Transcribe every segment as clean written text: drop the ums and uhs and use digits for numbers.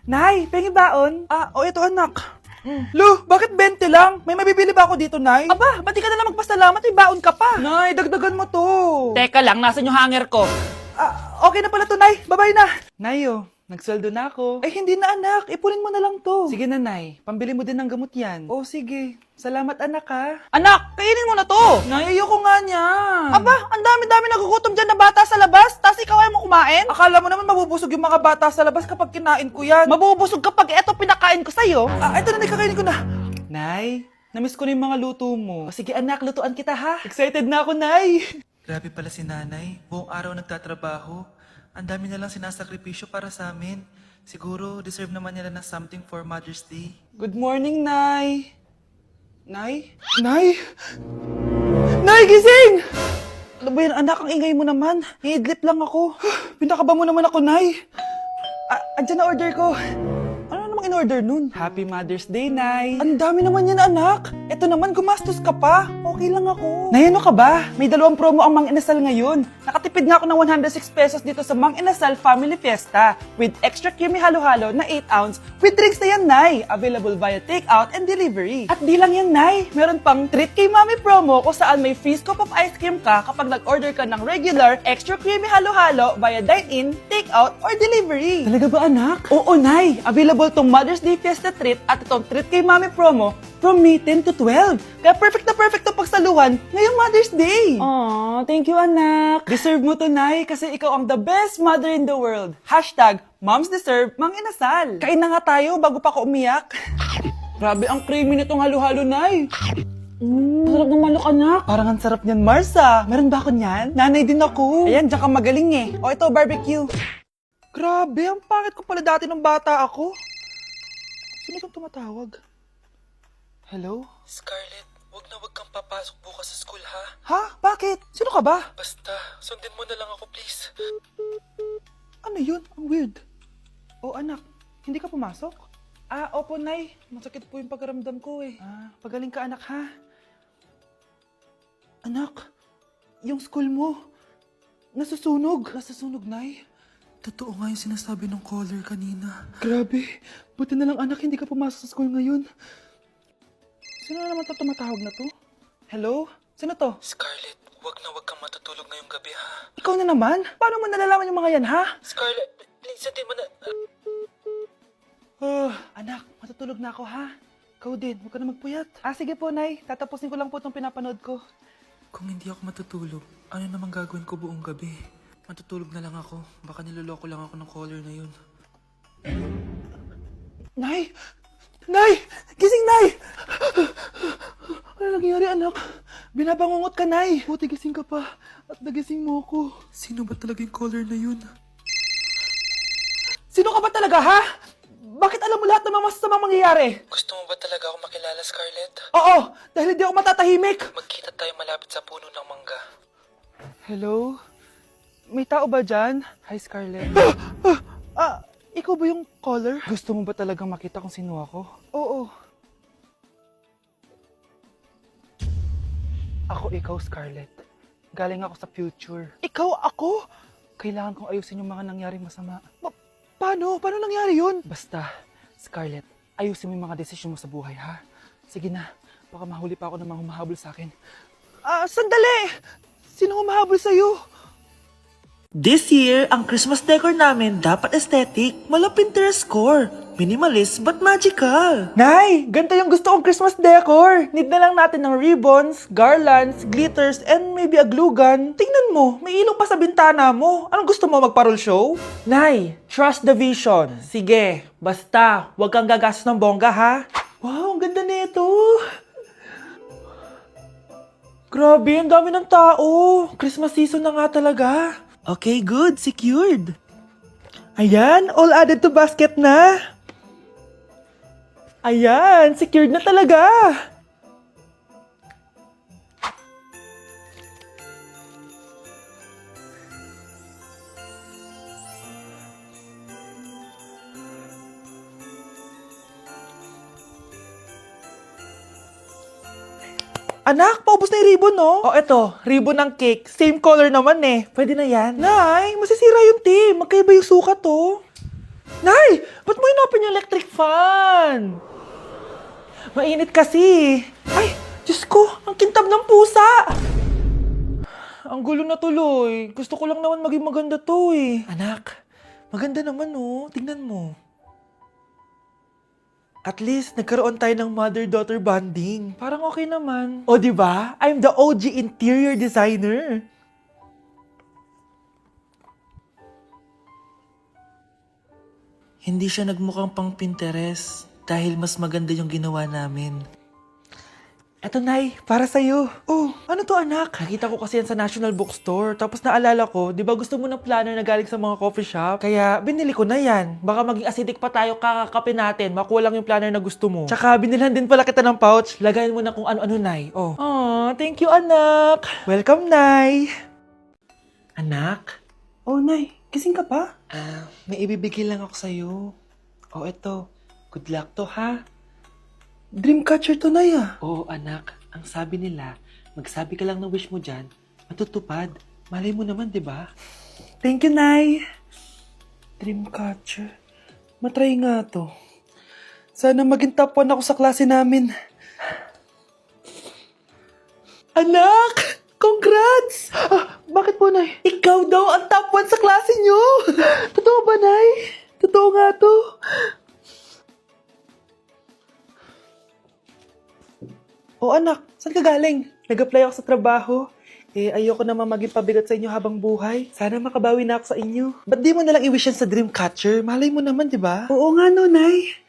Nay, pengi baon? Ito anak. Lo, bakit 20 lang? May mabibili ba ako dito, Nay? Aba, ba't di ka na lang magpasalamat? May baon ka pa. Nay, dagdagan mo to. Teka lang, nasan yung hanger ko? Okay na pala to, Nay. Bye-bye na. Nay, nagsweldo na ako. Ay, hindi na, anak. Ipunin mo na lang to. Sige na, Nay. Pambili mo din ng gamot yan. Oh, sige. Salamat, anak, ha. Anak, kainin mo na to! Nay, ayoko nga niyan. Aba, ang dami-dami nagugutom dyan na bata sa labas, tas ikaw ay mo kumain? Akala mo naman mabubusog yung mga bata sa labas kapag kinain ko yan. Mabubusog kapag eto pinakain ko sa'yo. Ito na, kakainin ko na. Nay, namiss ko na yung mga luto mo. O sige anak, lutuan kita ha. Excited na ako, Nay. Grabe pala si nanay. Buong araw nagtatrabaho. Ang dami na lang sinasakripisyo para sa amin. Siguro, deserve naman nila ng something for Mother's Day. Good morning, Nay. Nay? Nay? Nay, gising! Ano ba yan, anak? Ang ingay mo naman. Iidlip lang ako. Pinakaba mo naman ako, Nay. Andyan na order ko. Ano namang in-order nun? Happy Mother's Day, Nay. Ang dami naman yan, anak. Ito naman, gumastos ka pa. Okay lang ako. Nay, ano ka ba? May 2 promo ang Mang Inasal ngayon. Nakatipid nga ako ng 106 pesos dito sa Mang Inasal Family Fiesta with extra creamy halo-halo na 8 ounce with drinks na yan, Nay. Available via takeout and delivery. At di lang yan, Nay. Meron pang Treat kay Mami promo kung saan may free scoop of ice cream ka kapag nag-order ka ng regular extra creamy halo-halo via dine-in, takeout, or delivery. Talaga ba, anak? Oo, Nay. Available tong Mother's Day Fiesta Treat at itong Treat kay Mami promo from May 10 to 12. Kaya perfect na perfect to pagsaluhan ngayong Mother's Day. Aww, thank you, anak. Deserve mo to, Nay, kasi ikaw ang the best mother in the world. Hashtag, Moms Deserve Mang Inasal. Kain na nga tayo bago pa ako umiyak. Grabe ang creamy nitong halo-halo, Nay. Sarap ng manok, anak. Parang ang sarap niyan, Marsa. Meron ba ako niyan? Nanay din ako. Ayan, diyan ka magaling eh. O ito, barbecue. Grabe, ang pangit ko pala dati nung bata ako. Sino itong tumatawag? Hello? Scarlett, wag na wag kang papasok bukas sa school, ha? Ha? Bakit? Sino ka ba? Basta, sundin mo na lang ako, please. Ano yun? Ang weird. Oh, anak, hindi ka pumasok? Opo, Nay. Masakit po yung pagkaramdam ko eh. Pagaling ka, anak, ha? Anak, yung school mo, nasusunog. Nasusunog, Nay? Totoo nga yung sinasabi ng caller kanina. Grabe. Buti na lang, anak, hindi ka pumasok sa school ngayon. Sino na naman tumatawag na to? Hello? Sino to? Scarlett, wag na wag kang matutulog ngayong gabi, ha? Ikaw na naman? Paano mo nalalaman yung mga yan, ha? Scarlett, please, sundin mo na... Anak, matutulog na ako, ha? Ikaw din, huwag ka na magpuyat. Sige po, Nay. Tatapusin ko lang po itong pinapanood ko. Kung hindi ako matutulog, ano namang gagawin ko buong gabi? Matutulog na lang ako. Baka niloloko lang ako ng caller na yun. Nay! Nay! Gising, Nay! Ano nangyari, anak? Binabangungot ka, Nay. Buti gising ka pa. At nagising mo ako. Sino ba talaga yung caller na yun? Sino ka ba talaga, ha? Bakit alam mo lahat ng mga masasamang mangyayari? Gusto mo ba talaga ako makilala, Scarlett? Oo, dahil hindi ako matatahimik. Magkita tayo malapit sa puno ng mangga. Hello? May tao ba dyan? Hi, Scarlett. Ikaw ba yung caller? Gusto mo ba talagang makita kung sino ako? Oo. Ako ikaw, Scarlett. Galing ako sa future. Ikaw ako? Kailangan kong ayusin yung mga nangyaring masama. Paano? Paano nangyari yun? Basta, Scarlett, ayusin mo yung mga desisyon mo sa buhay, ha? Sige na, baka mahuli pa ako ng mga humahabol sa akin. Sandali! Sino humahabol sa'yo? This year, ang Christmas decor namin dapat aesthetic, mala Pinterest score, minimalist but magical. Nay, ganito yung gusto kong Christmas decor. Need na lang natin ng ribbons, garlands, glitters, and maybe a glue gun. Tingnan mo, may ilaw pa sa bintana mo. Anong gusto mo, mag-parol show? Nay, trust the vision. Sige, basta, huwag kang gagastos ng bongga, ha? Wow, ang ganda nito. Grabe, ang dami ng tao. Christmas season na nga talaga. Okay, good. Secured. Ayan, all added to basket na. Ayan, secured na talaga. Anak, paubos na yung ribbon, no? O, eto, ribbon ng cake. Same color naman eh. Pwede na yan. Nay, masisira yung team. Magkaiba yung sukat, oh. Nay! Ba't mo inopin yung electric fan? Mainit kasi. Ay! Diyos ko! Ang kintab ng pusa! Ang gulo na tuloy. Gusto ko lang naman maging maganda to eh. Anak, maganda naman oh. Tingnan mo. At least, nagkaroon tayo ng mother-daughter bonding. Parang okay naman. O, di ba? I'm the OG interior designer. Hindi siya nagmukhang pang Pinterest dahil mas maganda yung ginawa namin. Eto, Nay, para sa'yo. Oh, ano to, anak? Nakita ko kasi yan sa National Bookstore. Tapos naalala ko, di ba gusto mo ng planner na galing sa mga coffee shop? Kaya binili ko na yan. Baka maging acidic pa tayo kakakape natin. Makuha lang yung planner na gusto mo. Tsaka binilhan din pala kita ng pouch. Lagayan mo na kung ano-ano, Nay. Oh. Aw, thank you, anak. Welcome, Nay. Anak? Oh, Nay, gising ka pa? May ibibigay lang ako sa'yo. Oh, eto. Good luck to, ha? Dreamcatcher to, Nay ah. Oo, anak. Ang sabi nila, magsabi ka lang ng wish mo dyan, matutupad. Malay mo naman, di ba? Thank you, Nay. Dreamcatcher. Matry nga to. Sana maging top 1 ako sa klase namin. Anak! Congrats! Bakit po, Nay? Ikaw daw ang top 1 sa klase nyo! Totoo ba, Nay? Totoo nga to. O anak, saan ka galing? Nag-apply ako sa trabaho. Ayoko naman maging pabigat sa inyo habang buhay. Sana makabawi na ako sa inyo. Ba't di mo nalang i-wish yan sa Dreamcatcher? Malay mo naman, di ba? Oo nga no, Nay.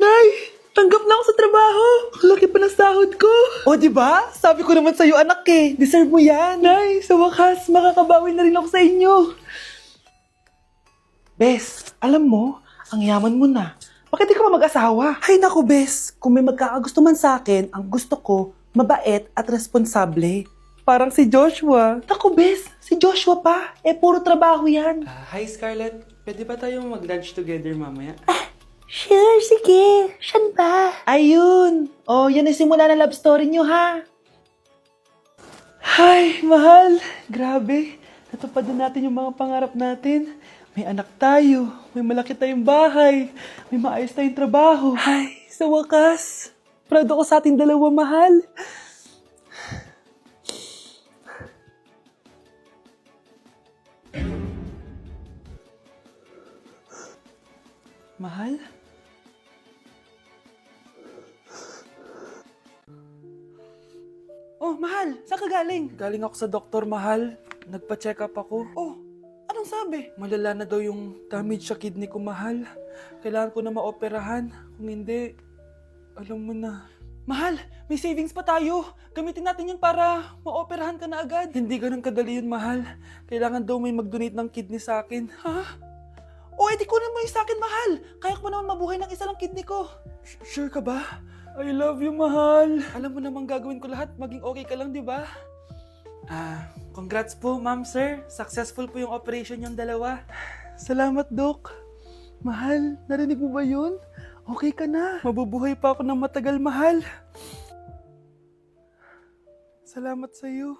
Nay! Tanggap na ako sa trabaho! Laki pa ng sahod ko! O, di ba? Sabi ko naman sa'yo, anak eh. Deserve mo yan. Nay, sa wakas, makakabawi na rin ako sa inyo. Bes, alam mo, ang yaman mo na. Bakit di ka pa mag-asawa? Ay naku, Bes. Kung may magkakagusto man sa akin, ang gusto ko, mabait at responsable. Parang si Joshua. Naku, Bes. Si Joshua pa. Puro trabaho yan. Hi, Scarlett. Pwede ba tayong mag-lunch together mamaya? Sure, sige. Saan ba? Ayun. Oh, yan ay simula na love story nyo, ha? Ay, mahal. Grabe. Natupad na natin yung mga pangarap natin. May anak tayo, may malaki tayong bahay, may maayos tayong trabaho. Ay, sa wakas, proud ako sa ating dalawa, mahal. Mahal? Oh, mahal, saan ka galing? Galing ako sa doktor, mahal. Nagpa-check up ako. Oh, anong sabi? Malala na daw yung damage sa kidney ko, mahal. Kailangan ko na maoperahan. Kung hindi, alam mo na. Mahal, may savings pa tayo. Gamitin natin yun para maoperahan ka na agad. Hindi ganun kadali yun, mahal. Kailangan daw may mag-donate ng kidney sa akin. Ha? O, edi kunin mo yung sa akin, mahal. Kaya ko naman mabuhay ng isa lang kidney ko. Sure ka ba? I love you, mahal. Alam mo namang gagawin ko lahat. Maging okay ka lang, di ba? Congrats po, ma'am, sir. Successful po yung operation yung dalawa. Salamat, Doc. Mahal, narinig mo ba yun? Okay ka na. Mabubuhay pa ako ng matagal, mahal. Salamat sa'yo.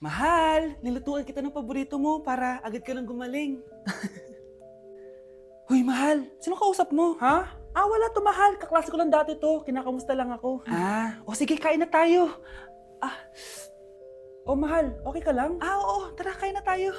Mahal, nilutuan kita ng paborito mo para agad ka nang gumaling. Huy, mahal, sino kausap mo? Ha? Wala to, mahal. Kaklase ko lang dati to. Kinakamusta lang ako. O sige, kain na tayo. Mahal, okay ka lang? Oo, tara, kain na tayo.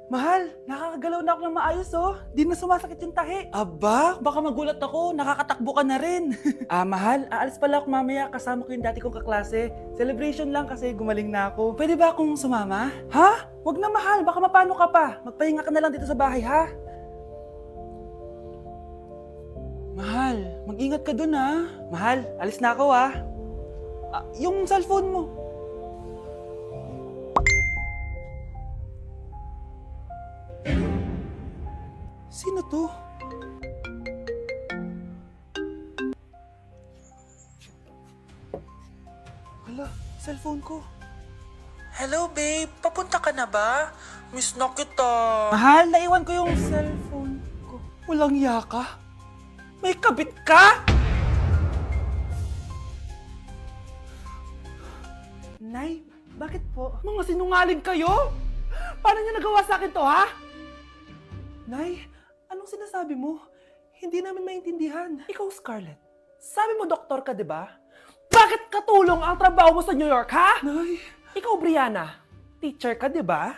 Mahal, nakakagalaw na ako ng maayos, oh. Di na sumasakit yung tahi. Aba, baka magulat ako. Nakakatakbo ka na rin. Mahal, aalis pala ako mamaya. Kasama ko yung dati kong kaklase. Celebration lang kasi gumaling na ako. Pwede ba akong sumama? Ha? Wag na, mahal. Baka mapano ka pa. Magpahinga ka na lang dito sa bahay, ha? Mahal, mag-ingat ka dun, ha? Mahal, alis na ako, ha? Yung cellphone mo. Sino to? Hala, cellphone ko. Hello, babe. Papunta ka na ba? Miss na kita. Mahal, naiwan ko yung cellphone ko. Walang yaka. May kabit ka? Nay, Bakit po? Mga sinungaling kayo? Paano niyo nagawa sa akin to, ha? Nay, anong sinasabi mo? Hindi namin maintindihan. Ikaw, Scarlett, sabi mo doktor ka, di ba? Bakit katulong ang trabaho mo sa New York, ha? Nay. Ikaw, Brianna, teacher ka, di ba?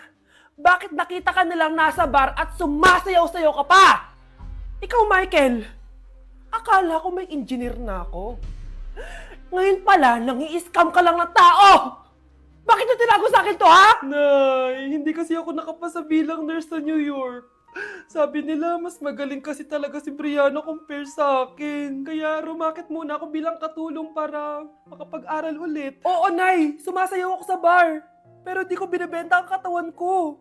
Bakit nakita ka nilang nasa bar at sumasayaw-sayaw ka pa? Ikaw, Michael, akala ko may engineer na ako. Ngayon pala, nangi-scam ka lang ng tao! Bakit niyo tinago sa akin to, ha? Nay, hindi kasi ako nakapasa bilang nurse sa New York. Sabi nila, mas magaling kasi talaga si Brianna compare sa akin. Kaya rumakit muna ako bilang katulong para makapag-aral ulit. Oo, Nay! Sumasayaw ako sa bar. Pero di ko binibenta ang katawan ko.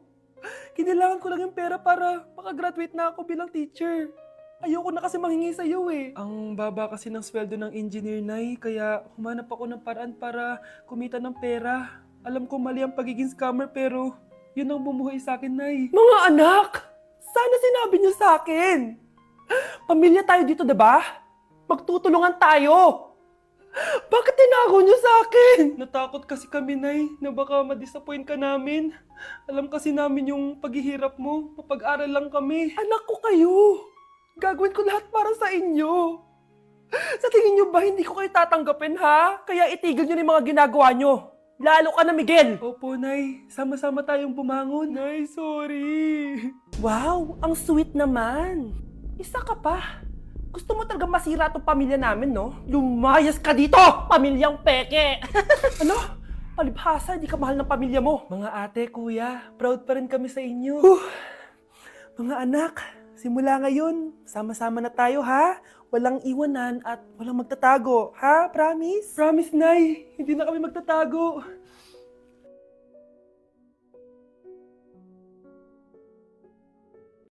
Kinilangan ko lang yung pera para makagraduate na ako bilang teacher. Ayoko na kasi manghingi sa'yo eh. Ang baba kasi ng sweldo ng engineer, Nay. Kaya humanap ako ng paraan para kumita ng pera. Alam ko mali ang pagiging scammer pero yun ang bumuhay sa akin, Nay. Mga anak! Sana sinabi niyo sa akin. Pamilya tayo dito, diba? Magtutulungan tayo. Bakit tinago niyo sa akin? Natakot kasi kami, Nay, na baka ma-disappoint ka namin. Alam kasi namin yung paghihirap mo. Mapag-aral lang kami. Anak ko kayo. Gagawin ko lahat para sa inyo. Sa tingin niyo ba hindi ko kayo tatanggapin, ha? Kaya itigil niyo na yung mga ginagawa niyo. Lalo ka na, Miguel! Opo, Nay. Sama-sama tayong bumangon. Nay, sorry. Wow, ang sweet naman. Isa ka pa. Gusto mo talaga masira itong pamilya namin, no? Lumayas ka dito, pamilyang peke! Ano? Palibhasa, di ka mahal ng pamilya mo. Mga ate, kuya, proud pa rin kami sa inyo. Mga anak, simula ngayon, sama-sama na tayo, ha? Walang iwanan at walang magtatago, ha? Promise? Promise, Nay. Hindi na kami magtatago.